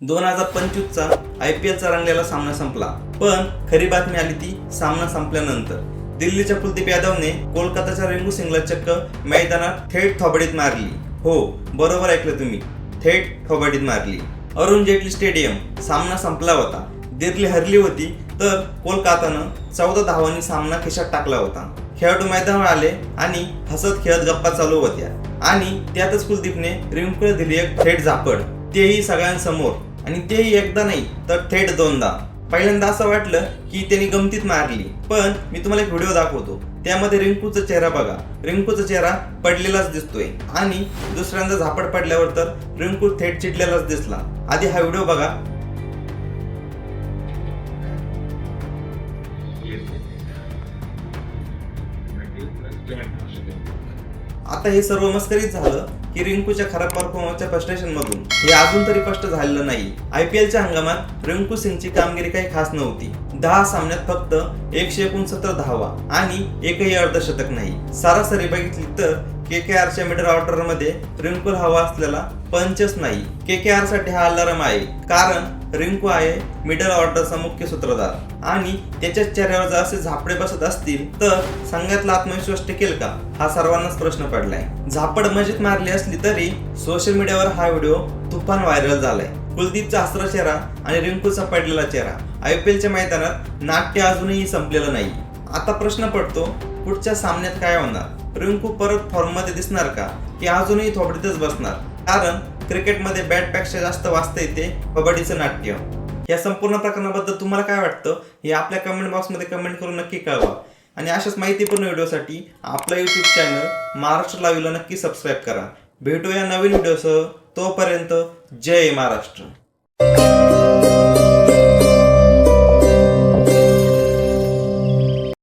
2025चा IPLचा रंगलेला सामना संपला, पण खरी बातमी आली ती सामना संपल्यानंतर। दिल्लीच्या कुलदीप यादवने कोलकाताच्या रिंकू सिंगला चक्क मैदानात थेट थोबाडीत मारली। हो, बरोबर ऐकलं तुम्ही, थेट थोबाडीत मारली। अरुण जेटली स्टेडियम सामना संपला होता, दिल्ली हरली होती, तर कोलकातानं 14 धावांनी सामना खिशात टाकला होता। खेळाडू मैदानावर आले आणि हसत खेळत गप्पा चालू होत्या आणि त्यातच कुलदीपने रिंकूला दिली एक थेट झापड, तेही सगळ्यांसमोर, आणि तेही एकदा नाही तर थेट दोनदा। पहिल्यांदा असं वाटलं की त्यांनी गमतीत मारली, पण मी तुम्हाला एक व्हिडिओ दाखवतो, त्यामध्ये रिंकूचा चेहरा बघा, रिंकूचा चेहरा पडलेलाच दिसतोय, आणि दुसऱ्यांदा झापड पडल्यावर तर रिंकू थेट चिडलेलाच दिसला। आधी हा व्हिडिओ बघा। आता हे सर्व मस्करीत झालं की रिंकूच्या खराब परफॉर्मन्सच्या फ्रस्ट्रेशन मधून हे अजून तरी स्पष्ट झालेलं नाही। IPLच्या हंगामात रिंकू सिंगची कामगिरी काही खास नव्हती। 10 सामन्यात फक्त 169 धावा आणि एकही अर्धशतक नाही। सरासरी बघितली तर KKRच्या मिडल ऑर्डर मध्ये रिंकूला हवा असलेला पंचच नाही। KKR साठी हा अलार्म आहे, कारण रिंकू आहे मिडल ऑर्डरचा मुख्य सूत्रधार, आणि त्याच्या चेहऱ्यावर जर असे झापडे बसत असतील तर संघातला आत्मविश्वास टिकेल का, हा सर्वांनाच प्रश्न पडलाय। झापड मजेत मारली असली तरी सोशल मीडियावर हा व्हिडिओ तुफान व्हायरल झालाय। कुलदीपचा हसरा चेहरा आणि रिंकूचा पडलेला चेहरा, IPLच्या मैदानात नाट्य अजूनही संपलेलं नाही। आता प्रश्न पडतो, पुढच्या सामन्यात काय होणार? रिंकू परत फॉर्म मध्ये दिसणार का, की अजूनही थोबडीतच बसणार? कारण क्रिकेटमध्ये बॅटपेक्षा जास्त वाचता येते कबड्डीचं नाट्य। या संपूर्ण प्रकरणाबद्दल तुम्हाला काय वाटतं हे आपल्या कमेंट बॉक्समध्ये कमेंट करून नक्की कळवा, आणि अशाच माहितीपूर्ण व्हिडिओसाठी आपला YouTube चॅनल महाराष्ट्र लाईव्हला नक्की सबस्क्राईब करा। भेटूया नवीन व्हिडिओसह, तोपर्यंत जय महाराष्ट्र।